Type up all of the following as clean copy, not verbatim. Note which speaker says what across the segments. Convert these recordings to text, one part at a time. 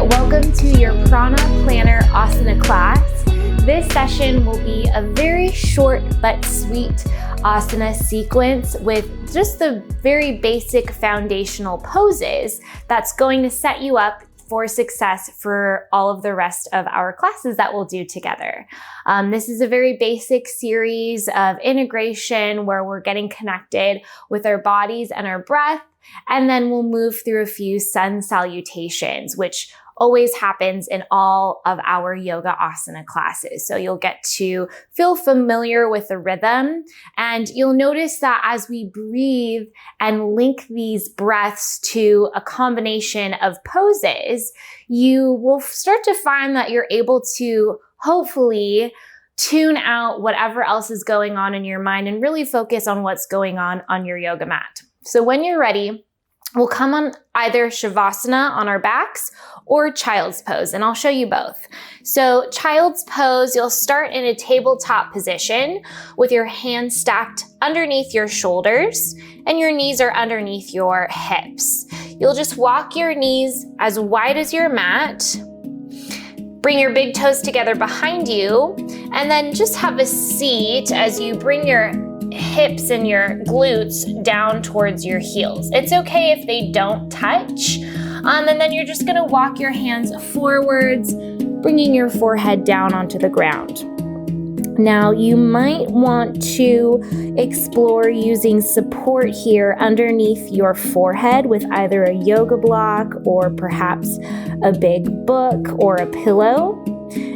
Speaker 1: welcome to your Prana Planner Asana class. This session will be a very short but sweet asana sequence with just the very basic foundational poses that's going to set you up for success for all of the rest of our classes that we'll do together. This is a very basic series of integration where we're getting connected with our bodies and our breath, and then we'll move through a few sun salutations, which always happens in all of our yoga asana classes. So you'll get to feel familiar with the rhythm, and you'll notice that as we breathe and link these breaths to a combination of poses, you will start to find that you're able to hopefully tune out whatever else is going on in your mind and really focus on what's going on your yoga mat. So when you're ready, we'll come on either Shavasana on our backs or Child's Pose, and I'll show you both. So Child's Pose, you'll start in a tabletop position with your hands stacked underneath your shoulders and your knees are underneath your hips. You'll just walk your knees as wide as your mat, bring your big toes together behind you, and then just have a seat as you bring your hips and your glutes down towards your heels. It's okay if they don't touch. And then you're just gonna walk your hands forwards, bringing your forehead down onto the ground. Now, you might want to explore using support here underneath your forehead with either a yoga block or perhaps a big book or a pillow.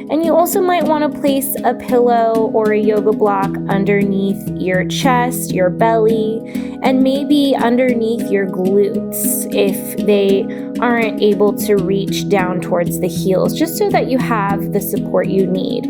Speaker 1: And you also might want to place a pillow or a yoga block underneath your chest, your belly, and maybe underneath your glutes if they aren't able to reach down towards the heels, just so that you have the support you need.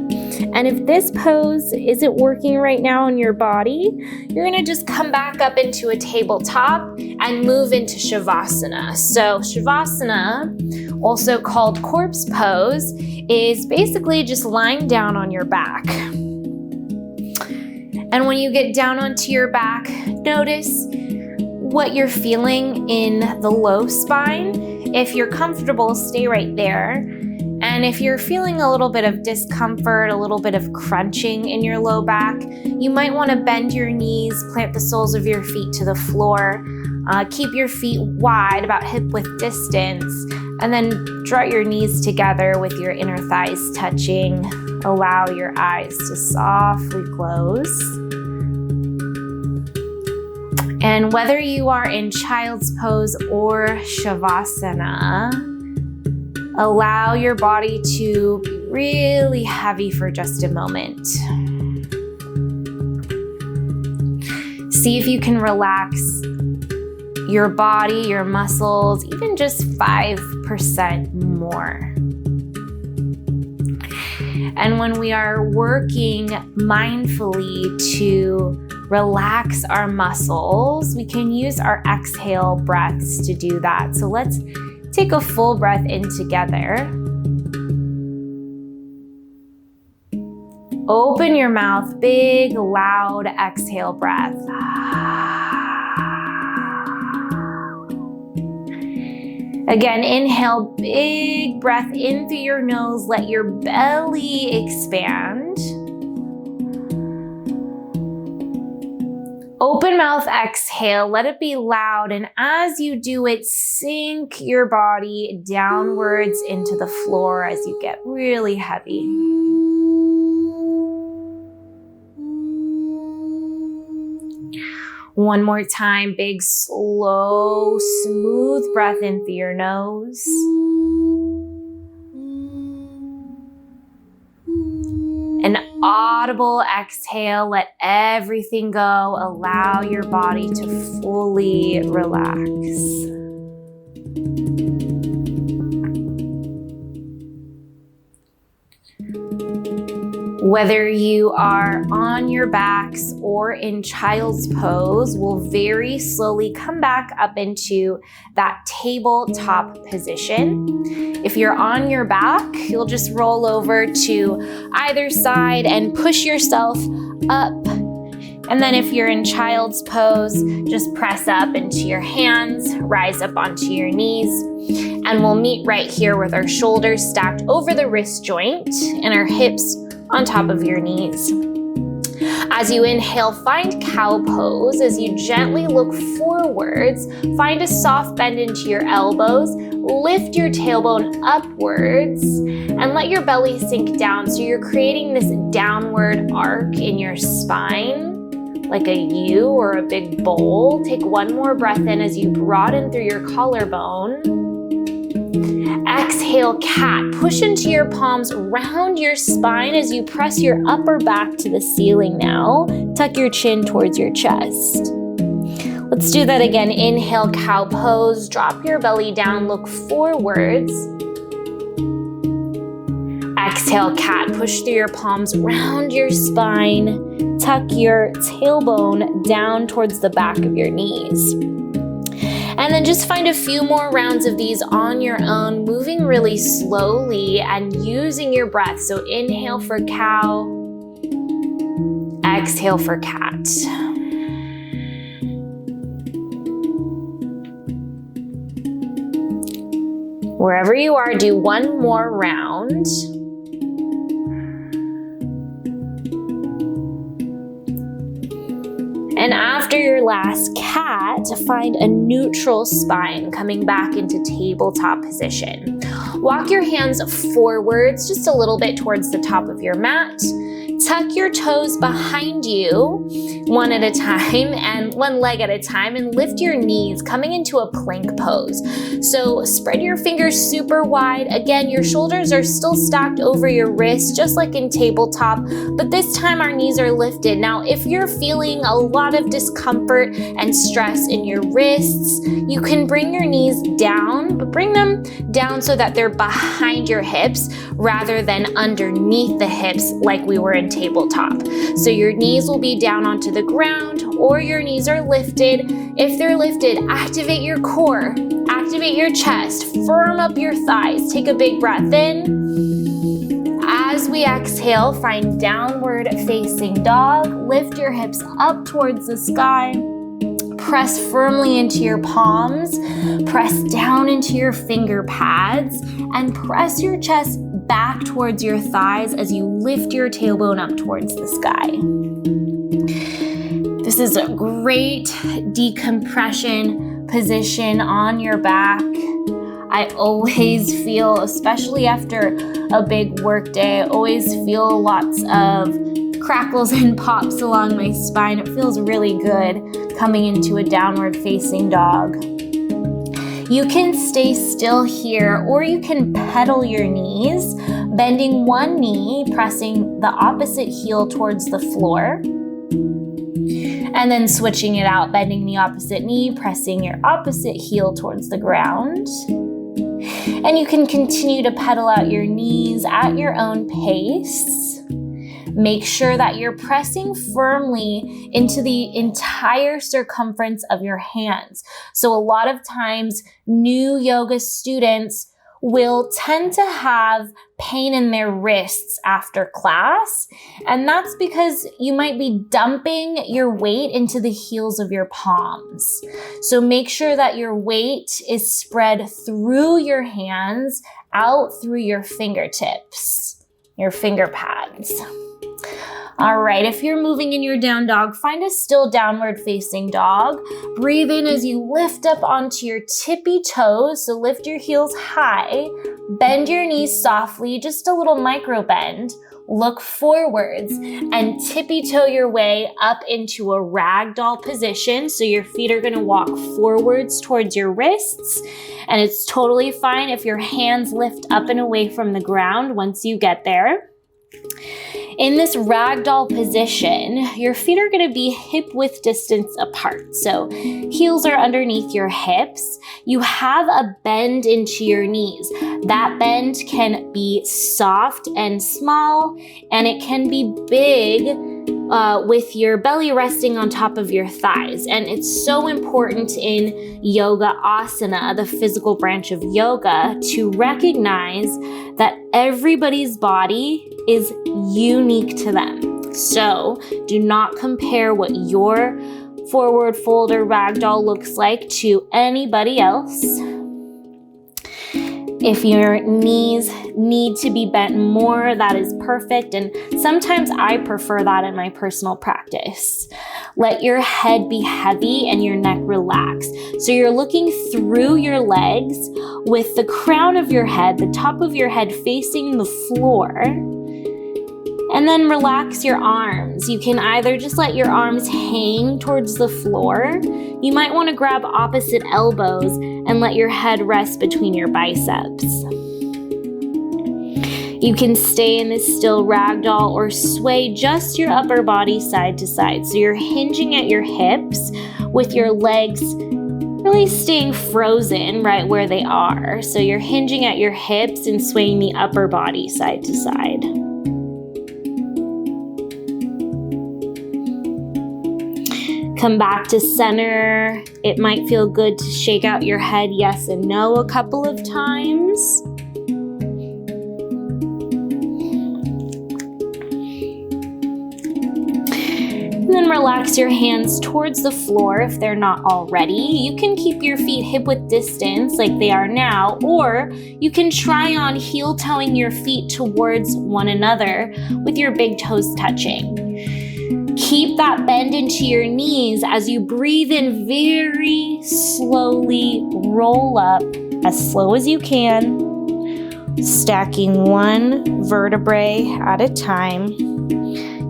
Speaker 1: And if this pose isn't working right now in your body, you're going to just come back up into a tabletop and move into Shavasana. So Shavasana, also called corpse pose, is basically just lying down on your back. And when you get down onto your back, notice what you're feeling in the low spine. If you're comfortable, stay right there. And if you're feeling a little bit of discomfort, a little bit of crunching in your low back, you might want to bend your knees, plant the soles of your feet to the floor, keep your feet wide, about hip-width distance, and then draw your knees together with your inner thighs touching. Allow your eyes to softly close. And whether you are in Child's Pose or Shavasana, allow your body to be really heavy for just a moment. See if you can relax your body, your muscles, even just 5% more. And when we are working mindfully to relax our muscles, we can use our exhale breaths to do that. So let's take a full breath in together. Open your mouth, big, loud exhale breath. Again, inhale, big breath in through your nose. Let your belly expand. Open mouth, exhale, let it be loud. And as you do it, sink your body downwards into the floor as you get really heavy. One more time, big, slow, smooth breath in through your nose. An audible exhale, let everything go. Allow your body to fully relax. Whether you are on your backs or in Child's Pose, we'll very slowly come back up into that tabletop position. If you're on your back, you'll just roll over to either side and push yourself up And then if you're in child's pose, just press up into your hands, rise up onto your knees, and we'll meet right here with our shoulders stacked over the wrist joint and our hips on top of your knees. As you inhale, find cow pose. As you gently look forwards, find a soft bend into your elbows, lift your tailbone upwards, and let your belly sink down. So you're creating this downward arc in your spine, like a U or a big bowl. Take one more breath in as you broaden through your collarbone. Exhale, cat. Push into your palms, round your spine as you press your upper back to the ceiling now. Tuck your chin towards your chest. Let's do that again. Inhale, cow pose. Drop your belly down, look forwards. Exhale, cat. Push through your palms, round your spine. Tuck your tailbone down towards the back of your knees. And then just find a few more rounds of these on your own, moving really slowly and using your breath. So inhale for cow, exhale for cat. Wherever you are, do one more round. And after your last cat, find a neutral spine coming back into tabletop position. Walk your hands forwards just a little bit towards the top of your mat. Tuck your toes behind you, one at a time and one leg at a time, and lift your knees, coming into a plank pose. So spread your fingers super wide. Again, your shoulders are still stacked over your wrists, just like in tabletop, but this time our knees are lifted. Now, if you're feeling a lot of discomfort and stress in your wrists, you can bring your knees down, but bring them down so that they're behind your hips rather than underneath the hips like we were in tabletop. So your knees will be down onto the ground or your knees are lifted. If they're lifted, activate your core, activate your chest, firm up your thighs. Take a big breath in. As we exhale, find downward facing dog. Lift your hips up towards the sky. Press firmly into your palms. Press down into your finger pads and press your chest back towards your thighs as you lift your tailbone up towards the sky. This is a great decompression position on your back. I always feel, especially after a big work day, I always feel lots of crackles and pops along my spine. It feels really good coming into a downward facing dog. You can stay still here, or you can pedal your knees, bending one knee, pressing the opposite heel towards the floor, and then switching it out, bending the opposite knee, pressing your opposite heel towards the ground. And you can continue to pedal out your knees at your own pace. Make sure that you're pressing firmly into the entire circumference of your hands. So a lot of times, new yoga students will tend to have pain in their wrists after class. And that's because you might be dumping your weight into the heels of your palms. So make sure that your weight is spread through your hands, out through your fingertips, your finger pads. All right, if you're moving in your down dog, find a still downward facing dog. Breathe in as you lift up onto your tippy toes. So lift your heels high, bend your knees softly, just a little micro bend. Look forwards and tippy toe your way up into a ragdoll position. So your feet are gonna walk forwards towards your wrists. And it's totally fine if your hands lift up and away from the ground once you get there. In this ragdoll position, your feet are going to be hip-width distance apart. So heels are underneath your hips. You have a bend into your knees. That bend can be soft and small, and it can be big with your belly resting on top of your thighs. And it's so important in yoga asana, the physical branch of yoga, to recognize that everybody's body is unique to them. So do not compare what your forward fold or ragdoll looks like to anybody else. If your knees need to be bent more, that is perfect. And sometimes I prefer that in my personal practice. Let your head be heavy and your neck relaxed. So you're looking through your legs with the crown of your head, the top of your head facing the floor. And then relax your arms. You can either just let your arms hang towards the floor. You might want to grab opposite elbows and let your head rest between your biceps. You can stay in this still ragdoll or sway just your upper body side to side. So you're hinging at your hips with your legs really staying frozen right where they are. So you're hinging at your hips and swaying the upper body side to side. Come back to center. It might feel good to shake out your head yes and no a couple of times. And then relax your hands towards the floor if they're not already. You can keep your feet hip-width distance like they are now, or you can try on heel-toeing your feet towards one another with your big toes touching. Keep that bend into your knees as you breathe in. Very slowly roll up as slow as you can, stacking one vertebrae at a time.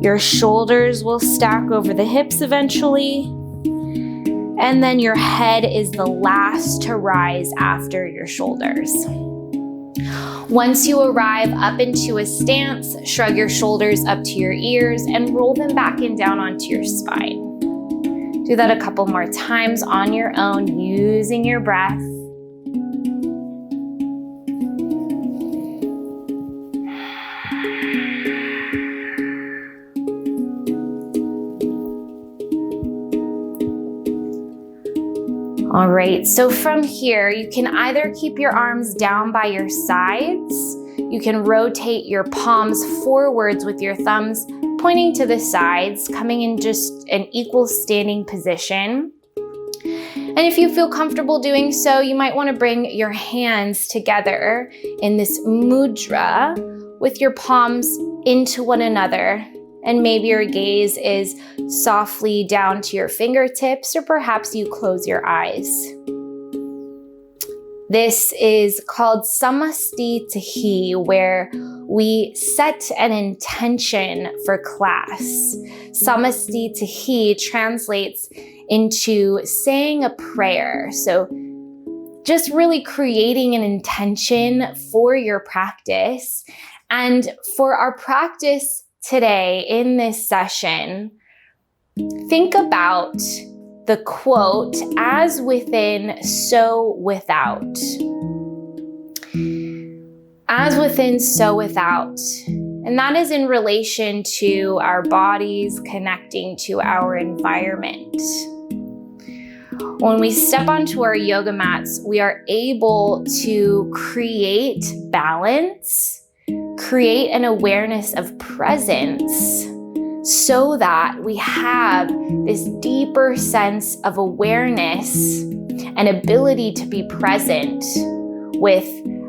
Speaker 1: Your shoulders will stack over the hips eventually, and then your head is the last to rise after your shoulders. Once you arrive up into a stance, shrug your shoulders up to your ears and roll them back and down onto your spine. Do that a couple more times on your own, using your breath. All right, so from here, you can either keep your arms down by your sides. You can rotate your palms forwards with your thumbs pointing to the sides, coming in just an equal standing position. And if you feel comfortable doing so, you might want to bring your hands together in this mudra with your palms into one another. And maybe your gaze is softly down to your fingertips, or perhaps you close your eyes. This is called Samastitihi, where we set an intention for class. Samastitihi translates into saying a prayer. So just really creating an intention for your practice. And for our practice today in this session, think about the quote, "As within, so without." As within, so without. And that is in relation to our bodies connecting to our environment. When we step onto our yoga mats, we are able to create balance, create an awareness of presence, so that we have this deeper sense of awareness and ability to be present with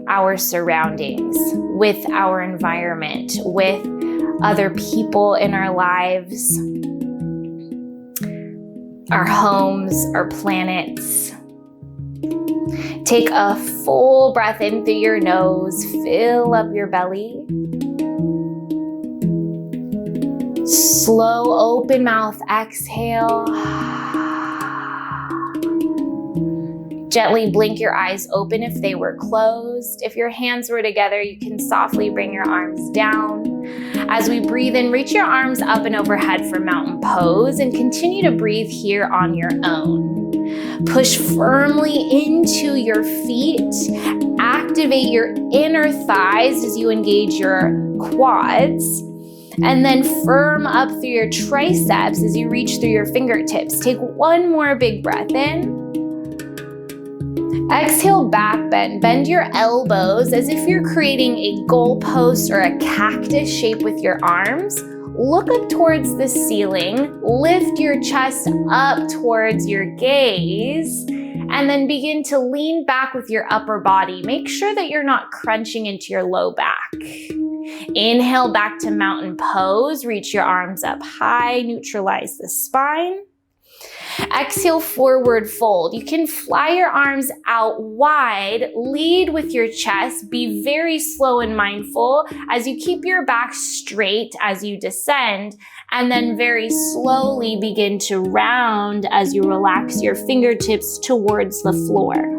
Speaker 1: our surroundings, with our environment, with other people in our lives, our homes, our planets. Take a full breath in through your nose, fill up your belly. Slow, open mouth, exhale. Gently blink your eyes open if they were closed. If your hands were together, you can softly bring your arms down. As we breathe in, reach your arms up and overhead for mountain pose and continue to breathe here on your own. Push firmly into your feet. Activate your inner thighs as you engage your quads. And then firm up through your triceps as you reach through your fingertips. Take one more big breath in. Exhale, back bend. Bend your elbows as if you're creating a goalpost or a cactus shape with your arms. Look up towards the ceiling. Lift your chest up towards your gaze. And then begin to lean back with your upper body. Make sure that you're not crunching into your low back. Inhale back to mountain pose. Reach your arms up high. Neutralize the spine. Exhale, forward fold. You can fly your arms out wide, lead with your chest, be very slow and mindful as you keep your back straight as you descend, and then very slowly begin to round as you relax your fingertips towards the floor.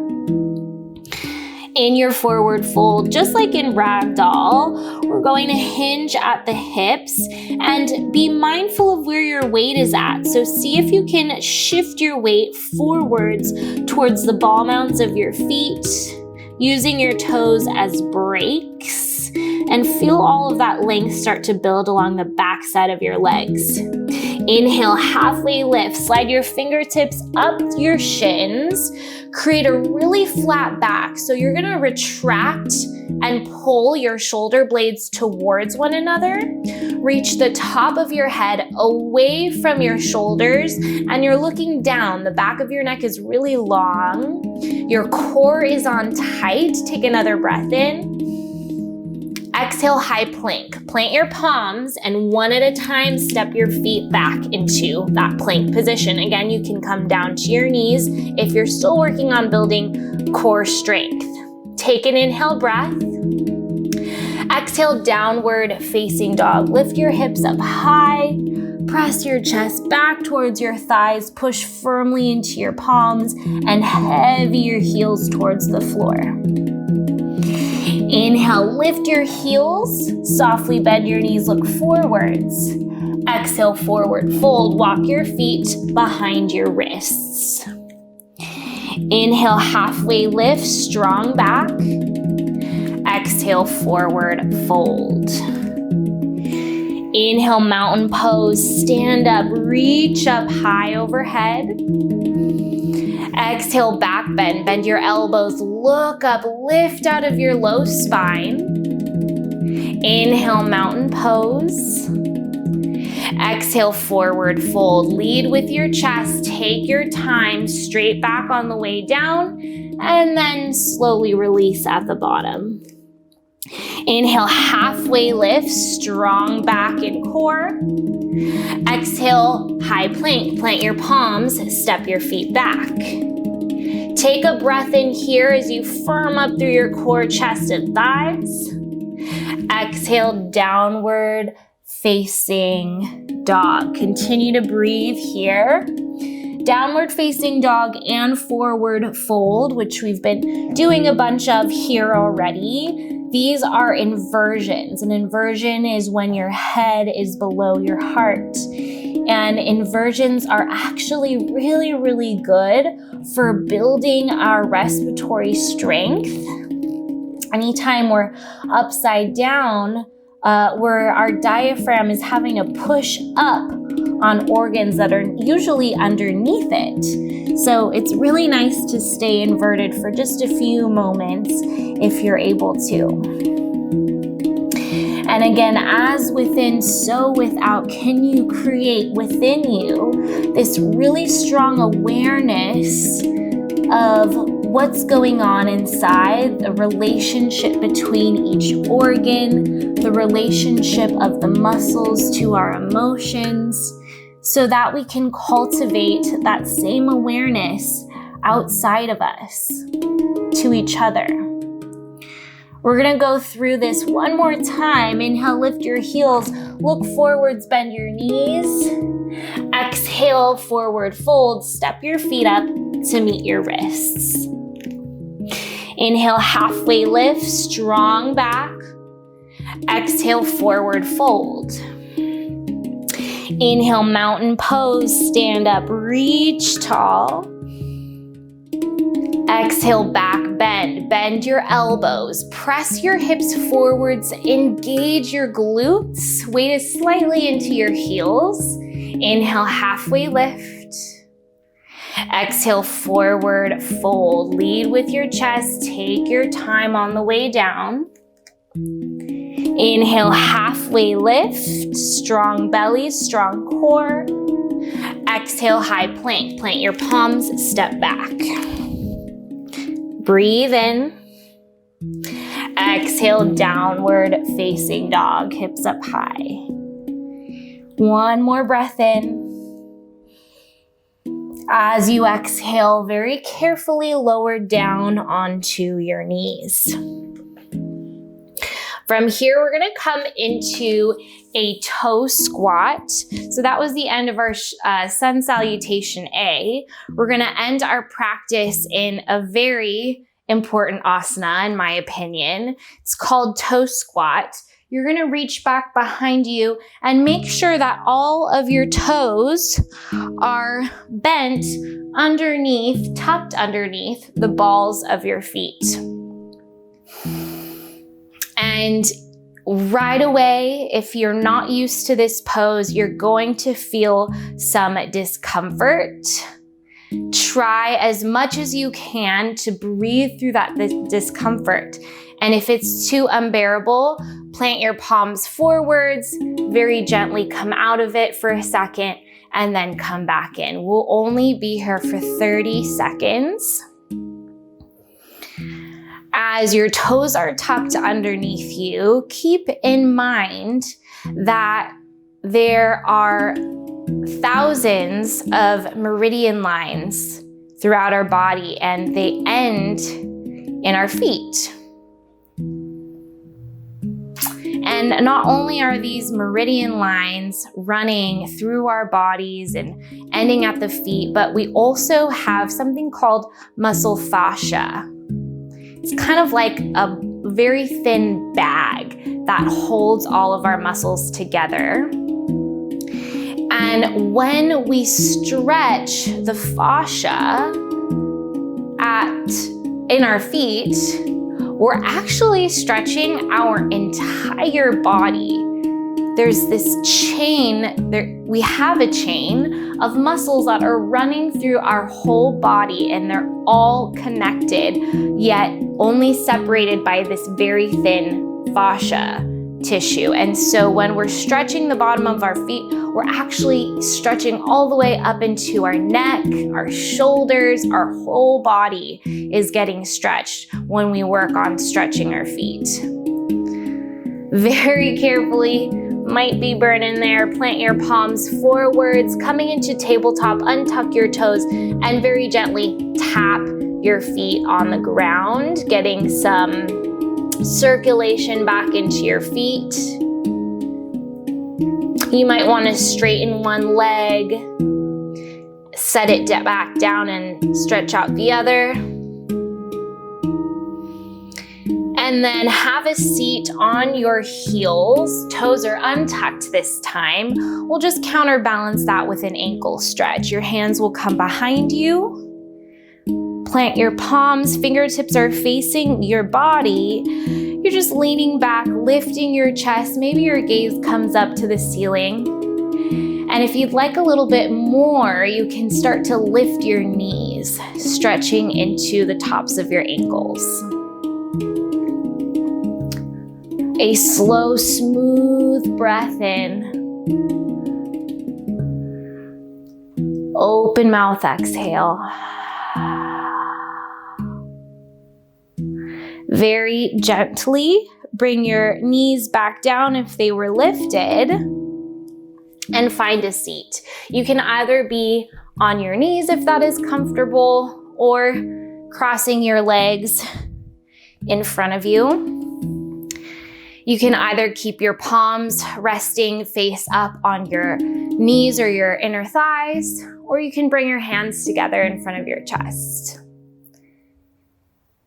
Speaker 1: In your forward fold, just like in ragdoll, we're going to hinge at the hips and be mindful of where your weight is at. So see if you can shift your weight forwards towards the ball mounds of your feet, using your toes as brakes, and feel all of that length start to build along the backside of your legs. Inhale, halfway lift. Slide your fingertips up your shins. Create a really flat back. So you're gonna retract and pull your shoulder blades towards one another. Reach the top of your head away from your shoulders, and you're looking down. The back of your neck is really long. Your core is on tight. Take another breath in. Exhale, high plank. Plant your palms and one at a time, step your feet back into that plank position. Again, you can come down to your knees if you're still working on building core strength. Take an inhale breath. Exhale, downward facing dog. Lift your hips up high. Press your chest back towards your thighs. Push firmly into your palms and heavy your heels towards the floor. Inhale, lift your heels, softly bend your knees, look forwards. Exhale, forward fold, walk your feet behind your wrists. Inhale, halfway lift, strong back. Exhale, forward fold. Inhale, mountain pose, stand up, reach up high overhead. Exhale, back bend. Bend your elbows, look up, lift out of your low spine. Inhale, mountain pose. Exhale, forward fold. Lead with your chest, take your time, straight back on the way down, and then slowly release at the bottom. Inhale, halfway lift, strong back and core. Exhale, high plank. Plant your palms, step your feet back. Take a breath in here as you firm up through your core, chest, and thighs. Exhale, downward facing dog. Continue to breathe here. Downward facing dog and forward fold, which we've been doing a bunch of here already. These are inversions. An inversion is when your head is below your heart. And inversions are actually really, really good for building our respiratory strength. Anytime we're upside down, where our diaphragm is having to push up on organs that are usually underneath it. So it's really nice to stay inverted for just a few moments if you're able to. And again, as within, so without, can you create within you this really strong awareness of what's going on inside, the relationship between each organ, the relationship of the muscles to our emotions, so that we can cultivate that same awareness outside of us to each other. We're gonna go through this one more time. Inhale, lift your heels, look forwards, bend your knees. Exhale, forward fold, step your feet up to meet your wrists. Inhale, halfway lift, strong back. Exhale, forward fold. Inhale, mountain pose, stand up, reach tall. Exhale, back bend. Bend your elbows. Press your hips forwards. Engage your glutes. Weight is slightly into your heels. Inhale, halfway lift. Exhale, forward fold. Lead with your chest. Take your time on the way down. Inhale, halfway lift. Strong belly, strong core. Exhale, high plank. Plant your palms, step back. Breathe in. Exhale, downward facing dog, hips up high. One more breath in. As you exhale, very carefully lower down onto your knees. From here, we're gonna come into a toe squat. So that was the end of our sun salutation A. We're gonna end our practice in a very important asana, in my opinion. It's called toe squat. You're gonna reach back behind you and make sure that all of your toes are bent underneath, tucked underneath the balls of your feet. And right away, if you're not used to this pose, you're going to feel some discomfort. Try as much as you can to breathe through that discomfort. And if it's too unbearable, plant your palms forwards, very gently come out of it for a second, and then come back in. We'll only be here for 30 seconds. As your toes are tucked underneath you, keep in mind that there are thousands of meridian lines throughout our body, and they end in our feet. And not only are these meridian lines running through our bodies and ending at the feet, but we also have something called muscle fascia. It's kind of like a very thin bag that holds all of our muscles together. And when we stretch the fascia in our feet, we're actually stretching our entire body. There's this chain, we have a chain of muscles that are running through our whole body, and they're all connected, yet only separated by this very thin fascia tissue. And so when we're stretching the bottom of our feet, we're actually stretching all the way up into our neck, our shoulders, our whole body is getting stretched when we work on stretching our feet. Very carefully, might be burning there, plant your palms forwards, coming into tabletop, untuck your toes, and very gently tap your feet on the ground, getting some circulation back into your feet. You might want to straighten one leg, set it back down and stretch out the other. And then have a seat on your heels. Toes are untucked this time. We'll just counterbalance that with an ankle stretch. Your hands will come behind you. Plant your palms, fingertips are facing your body. You're just leaning back, lifting your chest. Maybe your gaze comes up to the ceiling. And if you'd like a little bit more, you can start to lift your knees, stretching into the tops of your ankles. A slow, smooth breath in. Open mouth exhale. Very gently bring your knees back down if they were lifted, and find a seat. You can either be on your knees if that is comfortable, or crossing your legs in front of you. You can either keep your palms resting face up on your knees or your inner thighs, or you can bring your hands together in front of your chest.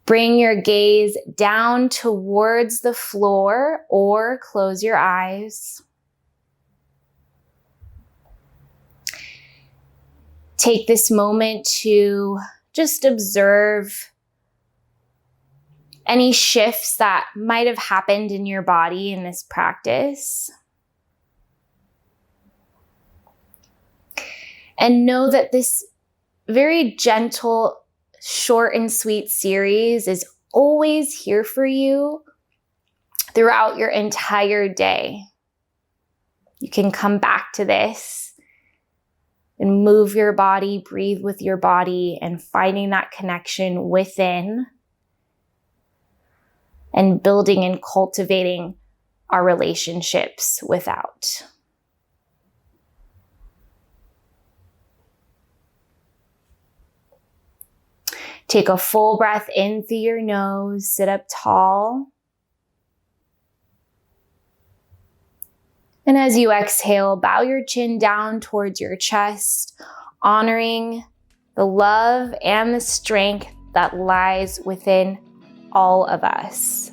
Speaker 1: Bring your gaze down towards the floor or close your eyes. Take this moment to just observe any shifts that might have happened in your body in this practice. And know that this very gentle, short and sweet series is always here for you throughout your entire day. You can come back to this and move your body, breathe with your body, and finding that connection within and building and cultivating our relationships without. Take a full breath in through your nose, sit up tall. And as you exhale, bow your chin down towards your chest, honoring the love and the strength that lies within all of us.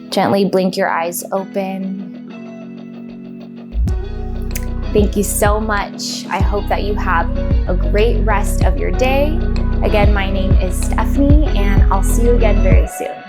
Speaker 1: Gently blink your eyes open. Thank you so much. I hope that you have a great rest of your day. Again, my name is Stephanie, and I'll see you again very soon.